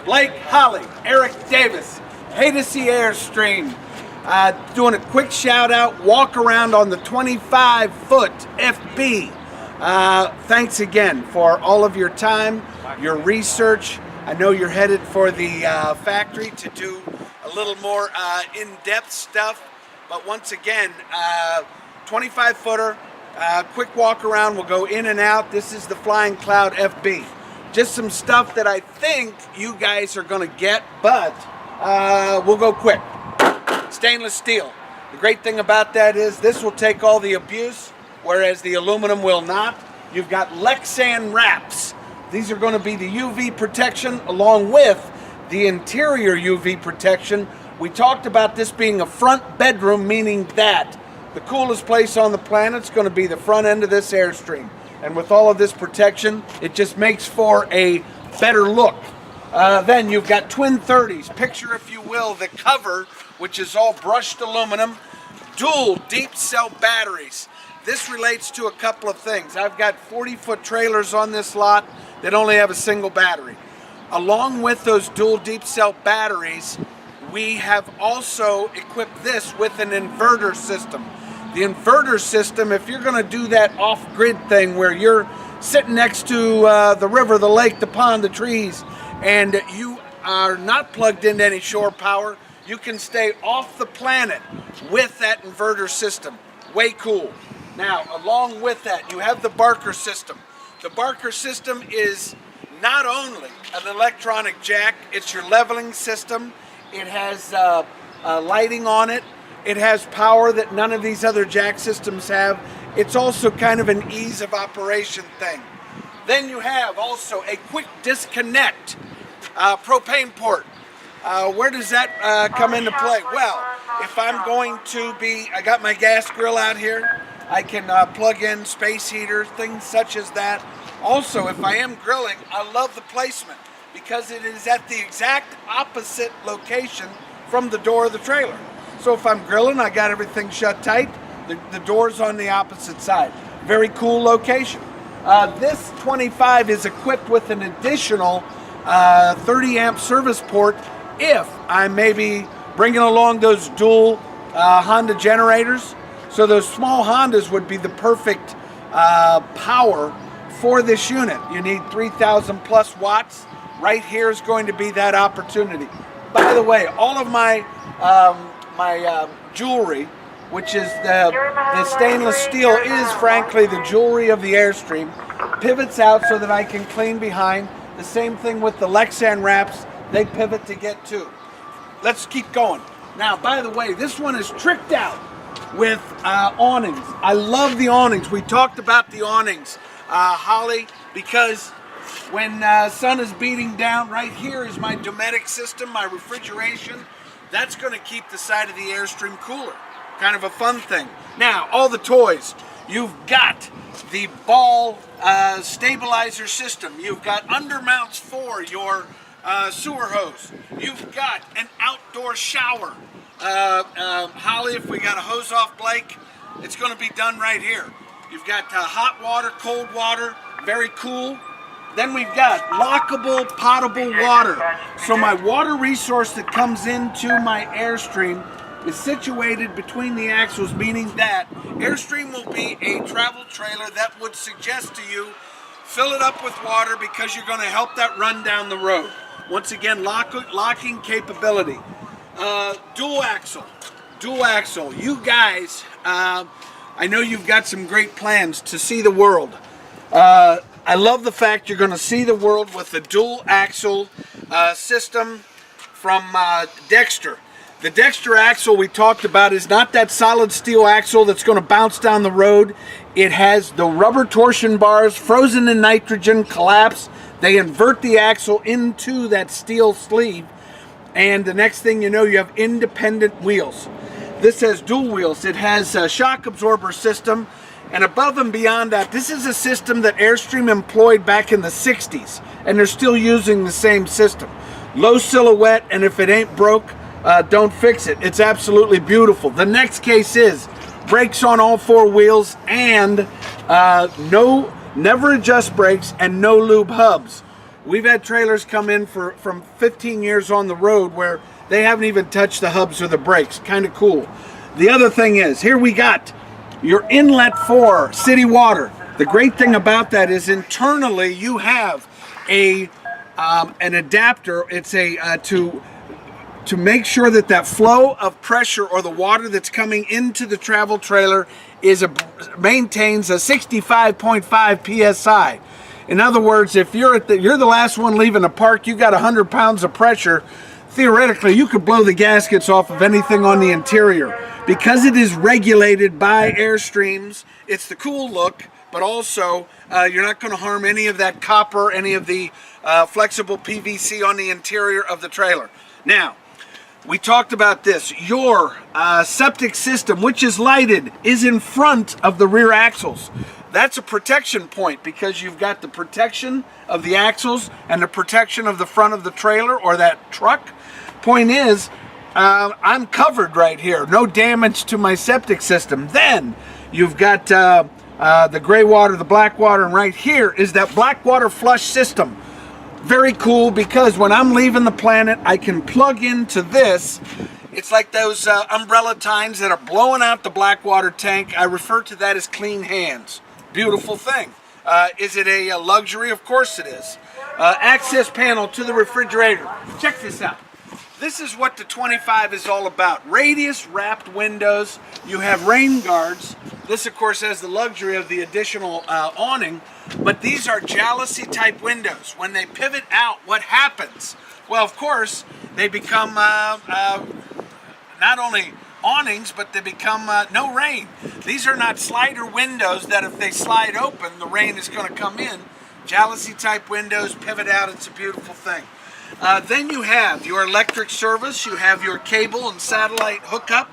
Blake, Holly, Eric Davis, Haydocy Airstream. Doing a quick shout out, walk around on the 25-foot FB. Thanks again for all of your time, your research. I know you're headed for the factory to do a little more in-depth stuff. But once again, 25-footer, quick walk around. We'll go in and out. This is the Flying Cloud FB. Just some stuff that I think you guys are going to get, but we'll go quick. Stainless steel. The great thing about that is this will take all the abuse, whereas the aluminum will not. You've got Lexan wraps. These are going to be the UV protection along with the interior UV protection. We talked about this being a front bedroom, meaning that the coolest place on the planet is going to be the front end of this Airstream. And with all of this protection, it just makes for a better look. Then you've got twin 30s. Picture, if you will, the cover, which is all brushed aluminum, dual deep cell batteries. This relates to a couple of things. I've got 40-foot trailers on this lot that only have a single battery. Along with those dual deep cell batteries, we have also equipped this with an inverter system. The inverter system, if you're going to do that off-grid thing where you're sitting next to the river, the lake, the pond, the trees, and you are not plugged into any shore power, you can stay off the planet with that inverter system. Way cool. Now, along with that, you have the Barker system. The Barker system is not only an electronic jack, it's your leveling system. It has lighting on it. It has power that none of these other jack systems have. It's also kind of an ease of operation thing. Then you have also a quick disconnect propane port. Where does that come into play? Well, if I'm going to be, I got my gas grill out here. I can plug in space heater, things such as that. Also, if I am grilling, I love the placement because it is at the exact opposite location from the door of the trailer. So if I'm grilling, I got everything shut tight. The door's on the opposite side. Very cool location. This 25 is equipped with an additional 30 amp service port if I'm maybe bringing along those dual Honda generators. So those small Hondas would be the perfect power for this unit. You need 3,000 plus watts. Right here is going to be that opportunity. By the way, all of my jewelry, which is the stainless steel, is frankly the jewelry of the Airstream. Pivots out so that I can clean behind. The same thing with the Lexan wraps. They pivot to get to. Let's keep going. Now, by the way, this one is tricked out with awnings. I love the awnings. We talked about the awnings, Holly, because when sun is beating down, right here is my Dometic system, my refrigeration. That's going to keep the side of the Airstream cooler. Kind of a fun thing. Now, all the toys. You've got the ball stabilizer system. You've got undermounts for your sewer hose. You've got an outdoor shower. Holly, if we got to hose off Blake, it's going to be done right here. You've got hot water, cold water, very cool. Then we've got lockable, potable water. So my water resource that comes into my Airstream is situated between the axles, meaning that Airstream will be a travel trailer that would suggest to you, fill it up with water because you're going to help that run down the road. Once again, locking capability. Dual axle. You guys, I know you've got some great plans to see the world. I love the fact you're going to see the world with the dual axle system from Dexter. The Dexter axle we talked about is not that solid steel axle that's going to bounce down the road. It has the rubber torsion bars frozen in nitrogen, collapse. They invert the axle into that steel sleeve, and the next thing you know, you have independent wheels. This has dual wheels. It has a shock absorber system, and above and beyond that, this is a system that Airstream employed back in the 60s, and they're still using the same system. Low silhouette, and if it ain't broke, don't fix it. It's absolutely beautiful. The next case is brakes on all four wheels, and never adjust brakes and no lube hubs. We've had trailers come in from 15 years on the road where they haven't even touched the hubs or the brakes. Kind of cool. The other thing is, here we got your inlet for city water. The great thing about that is internally you have an adapter. It's to make sure that that flow of pressure or the water that's coming into the travel trailer maintains a 65.5 psi. In other words, if you're the last one leaving the park, you got 100 pounds of pressure. Theoretically, you could blow the gaskets off of anything on the interior. Because it is regulated by Airstreams, it's the cool look, but also you're not going to harm any of that copper, any of the flexible PVC on the interior of the trailer. Now, we talked about this. Your septic system, which is lighted, is in front of the rear axles. That's a protection point because you've got the protection of the axles and the protection of the front of the trailer or that truck. Point is, I'm covered right here. No damage to my septic system. Then you've got the gray water, the black water, and right here is that black water flush system. Very cool because when I'm leaving the planet, I can plug into this. It's like those umbrella tines that are blowing out the black water tank. I refer to that as clean hands. Beautiful thing. Is it a luxury? Of course it is. Access panel to the refrigerator. Check this out. This is what the 25 is all about. Radius wrapped windows. You have rain guards. This, of course, has the luxury of the additional awning. But these are jalousie type windows. When they pivot out, what happens? Well, of course, they become not only awnings, but they become no rain. These are not slider windows that if they slide open, the rain is going to come in. Jalousie type windows, pivot out. It's a beautiful thing. Then you have your electric service. You have your cable and satellite hookup.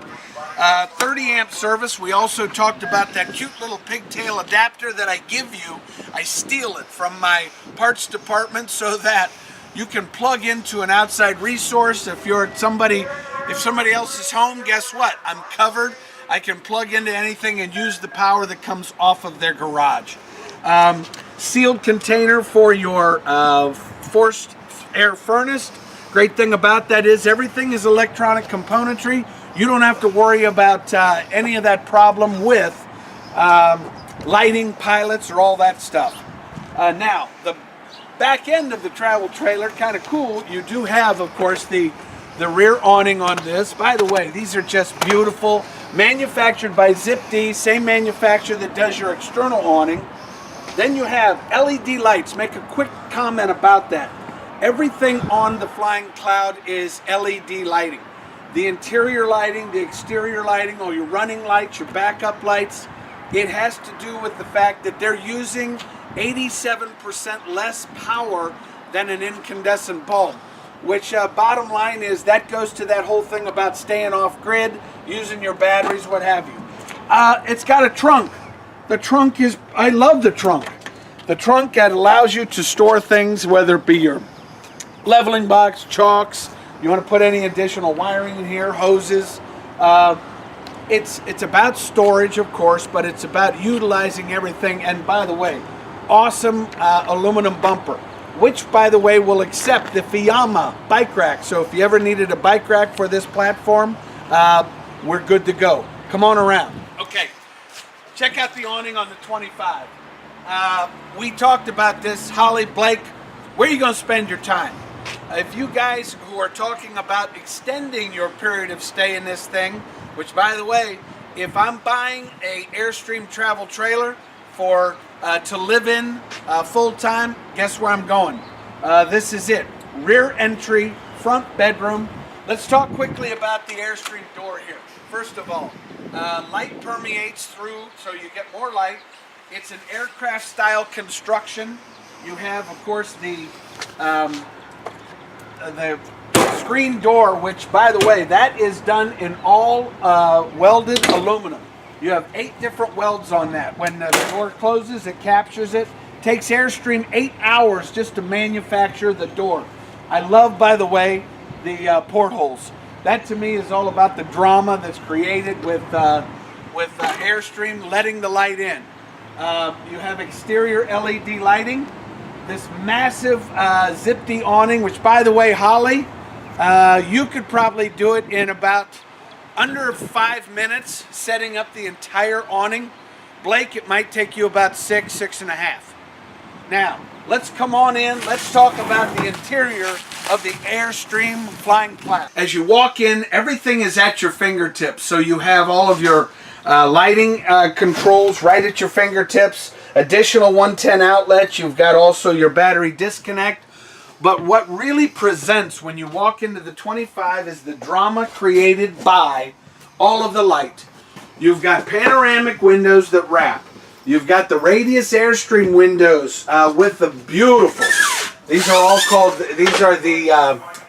30 amp service. We also talked about that cute little pigtail adapter that I give you. I steal it from my parts department so that you can plug into an outside resource. If somebody else is home, guess what? I'm covered. I can plug into anything and use the power that comes off of their garage. Sealed container for your forced air furnace. Great thing about that is everything is electronic componentry. You don't have to worry about any of that problem with lighting, pilots, or all that stuff. Now, the back end of the travel trailer, kind of cool. You do have, of course, the rear awning on this. By the way, these are just beautiful. Manufactured by Zip-D, same manufacturer that does your external awning. Then you have LED lights. Make a quick comment about that. Everything on the Flying Cloud is LED lighting. The interior lighting, the exterior lighting, all your running lights, your backup lights. It has to do with the fact that they're using 87% less power than an incandescent bulb. Which bottom line is that goes to that whole thing about staying off grid, using your batteries, what have you. It's got a trunk. The trunk is, I love the trunk. The trunk that allows you to store things, whether it be your leveling box, chalks, you want to put any additional wiring in here, hoses. It's about storage, of course, but it's about utilizing everything. And by the way, awesome aluminum bumper, which, by the way, will accept the Fiamma bike rack. So if you ever needed a bike rack for this platform, we're good to go. Come on around. Okay, check out the awning on the 25. We talked about this. Holly, Blake, where are you going to spend your time? If you guys who are talking about extending your period of stay in this thing, which, by the way, if I'm buying a Airstream travel trailer for to live in full time, guess where I'm going? This is it. Rear entry, front bedroom. Let's talk quickly about the Airstream door here. First of all, light permeates through, so you get more light. It's an aircraft style construction. You have, of course, the screen door, which, by the way, that is done in all welded aluminum. You have 8 different welds on that. When the door closes, it captures it. Takes Airstream 8 hours just to manufacture the door. I love, by the way, the portholes. That to me is all about the drama that's created with Airstream letting the light in. You have exterior LED lighting. this massive Zipty awning, which, by the way, Holly, you could probably do it in about under 5 minutes, setting up the entire awning. Blake, it might take you about 6.5. Now, let's come on in. Let's talk about the interior of the Airstream flying platform. As you walk in, everything is at your fingertips. So you have all of your lighting controls right at your fingertips. Additional 110 outlets. You've got also your battery disconnect. But what really presents when you walk into the 25 is the drama created by all of the light. You've got panoramic windows that wrap. You've got the Radius Airstream windows with the beautiful, these are all called, these are the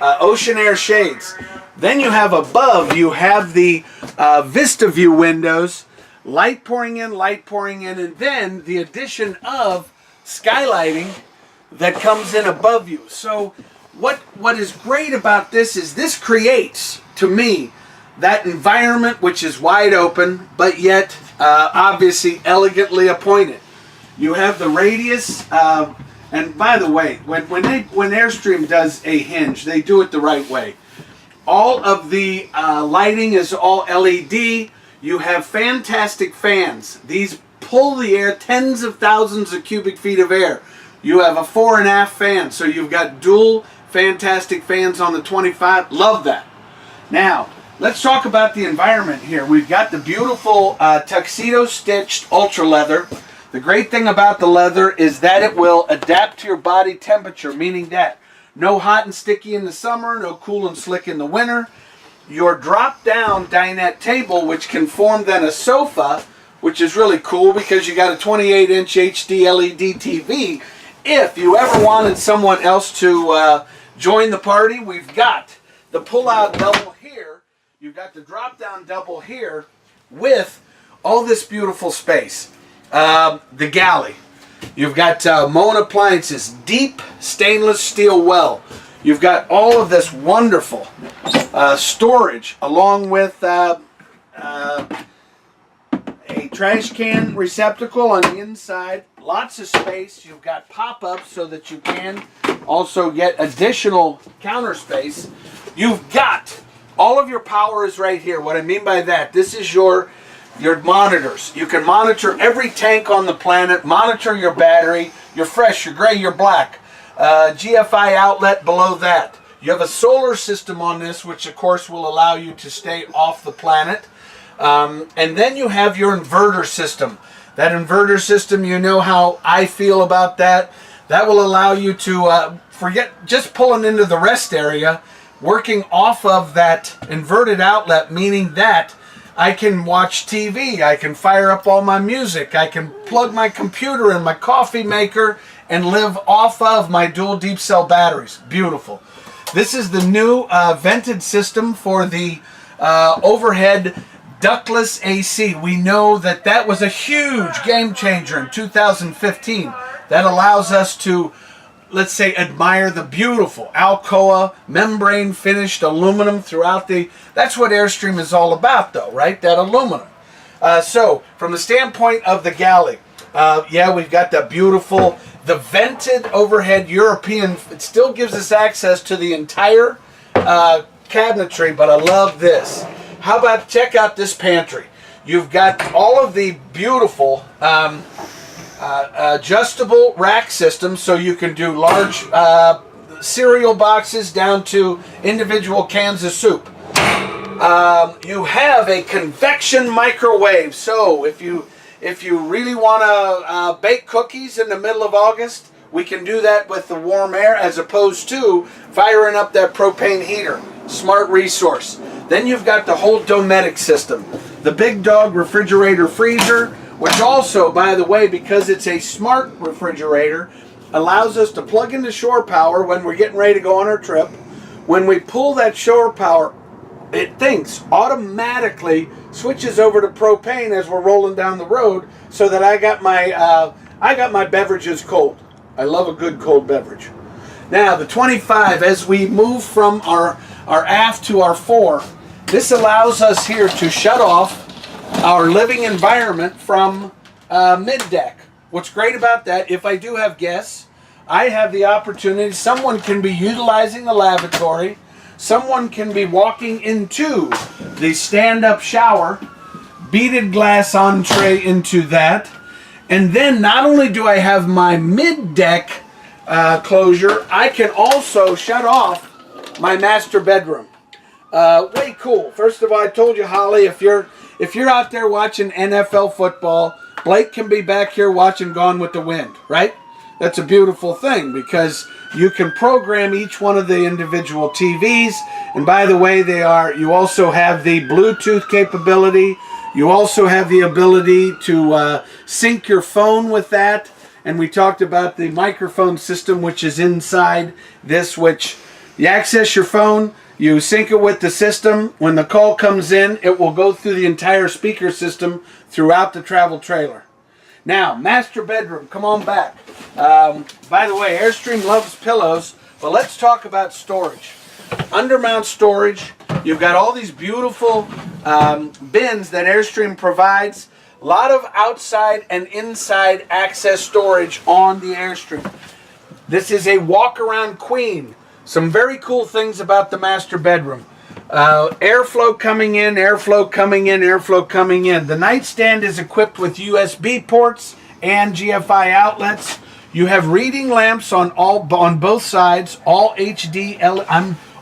ocean air shades. Then you have above, you have the Vista View windows, light pouring in, and then the addition of skylighting that comes in above you. So what is great about this is this creates, to me, that environment which is wide open, but yet obviously elegantly appointed. You have the Radius, and by the way, when Airstream does a hinge, they do it the right way. All of the lighting is all LED. You have fantastic fans. These pull the air, tens of thousands of cubic feet of air. You have a fore and aft fan, so you've got dual fantastic fans on the 25. Love that. Now, let's talk about the environment here. We've got the beautiful tuxedo stitched ultra leather. The great thing about the leather is that it will adapt to your body temperature, meaning that no hot and sticky in the summer, no cool and slick in the winter. Your drop down dinette table, which can form then a sofa, which is really cool because you got a 28-inch HD LED TV. If you ever wanted someone else to join the party, we've got the pull-out double here. You've got the drop-down double here with all this beautiful space. The galley. You've got Moen appliances, deep stainless steel well. You've got all of this wonderful storage along with a trash can receptacle on the inside. Lots of space. You've got pop-ups so that you can also get additional counter space. You've got all of your power is right here. What I mean by that, this is your monitors. You can monitor every tank on the planet, monitor your battery, your fresh, your gray, your black. GFI outlet below that. You have a solar system on this, which of course will allow you to stay off the planet. And then you have your inverter system. That inverter system, you know how I feel about that. That will allow you to forget just pulling into the rest area, working off of that inverted outlet, meaning that I can watch TV, I can fire up all my music, I can plug my computer in, my coffee maker, and live off of my dual deep cell batteries. Beautiful. This is the new vented system for the overhead ductless AC. We know that that was a huge game changer in 2015. That allows us to, let's say, admire the beautiful Alcoa membrane finished aluminum throughout the... That's what Airstream is all about though, right? That aluminum. So, from the standpoint of the galley, yeah, we've got the beautiful, the vented overhead European. It still gives us access to the entire cabinetry, but I love this. How about, check out this pantry. You've got all of the beautiful adjustable rack systems, so you can do large cereal boxes down to individual cans of soup. You have a convection microwave, so if you really want to bake cookies in the middle of August, we can do that with the warm air as opposed to firing up that propane heater. Smart resource. Then you've got the whole Dometic system. The Big Dog refrigerator freezer, which also, by the way, because it's a smart refrigerator, allows us to plug into shore power when we're getting ready to go on our trip. When we pull that shore power, it thinks automatically switches over to propane as we're rolling down the road, so that I got my beverages cold. I love a good cold beverage. Now the 25, as we move from our aft to our fore, this allows us here to shut off our living environment from mid-deck. What's great about that, if I do have guests, I have the opportunity, someone can be utilizing the lavatory, someone can be walking into the stand-up shower, beaded glass entree into that, and then not only do I have my mid-deck closure, I can also shut off my master bedroom. Way cool. First of all, I told you, Holly, if you're out there watching NFL football, Blake can be back here watching Gone with the Wind, right? That's a beautiful thing because you can program each one of the individual TVs. And by the way, you also have the Bluetooth capability. You also have the ability to sync your phone with that. And we talked about the microphone system, which is inside this, which you access your phone, you sync it with the system. When the call comes in, it will go through the entire speaker system throughout the travel trailer. Now, master bedroom, come on back. By the way, Airstream loves pillows, but let's talk about storage. Undermount storage, you've got all these beautiful bins that Airstream provides. A lot of outside and inside access storage on the Airstream. This is a walk-around queen. Some very cool things about the master bedroom. Airflow coming in, airflow coming in, airflow coming in. The nightstand is equipped with USB ports and GFI outlets. You have reading lamps on both sides, all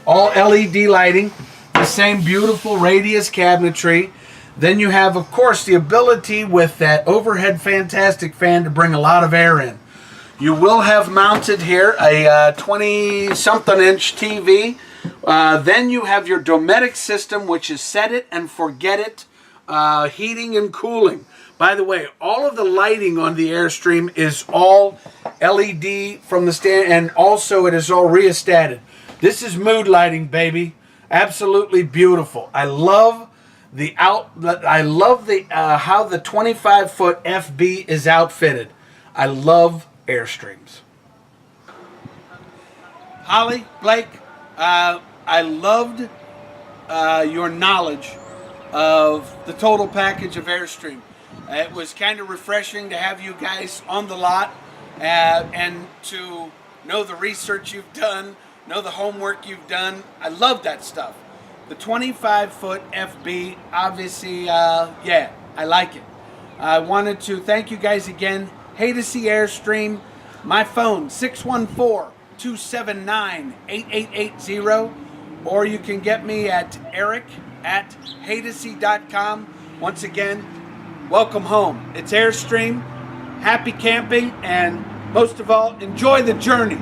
all LED lighting, the same beautiful radius cabinetry. Then you have, of course, the ability with that overhead fantastic fan to bring a lot of air in. You will have mounted here a 20-something inch TV. Then you have your Dometic system, which is set it and forget it, heating and cooling. By the way, all of the lighting on the Airstream is all LED from the stand, and also it is all rheostated. This is mood lighting, baby. Absolutely beautiful. I love how the 25-foot FB is outfitted. I love Airstreams. Holly, Blake, I loved your knowledge of the total package of Airstream. It was kind of refreshing to have you guys on the lot and to know the research you've done, know the homework you've done. I love that stuff. The 25-foot FB, obviously, yeah, I like it. I wanted to thank you guys again. Haydocy Airstream, my phone, 614-279-8880, or you can get me at eric@haydocy.com. Once again, welcome home. It's Airstream. Happy camping, and most of all, enjoy the journey.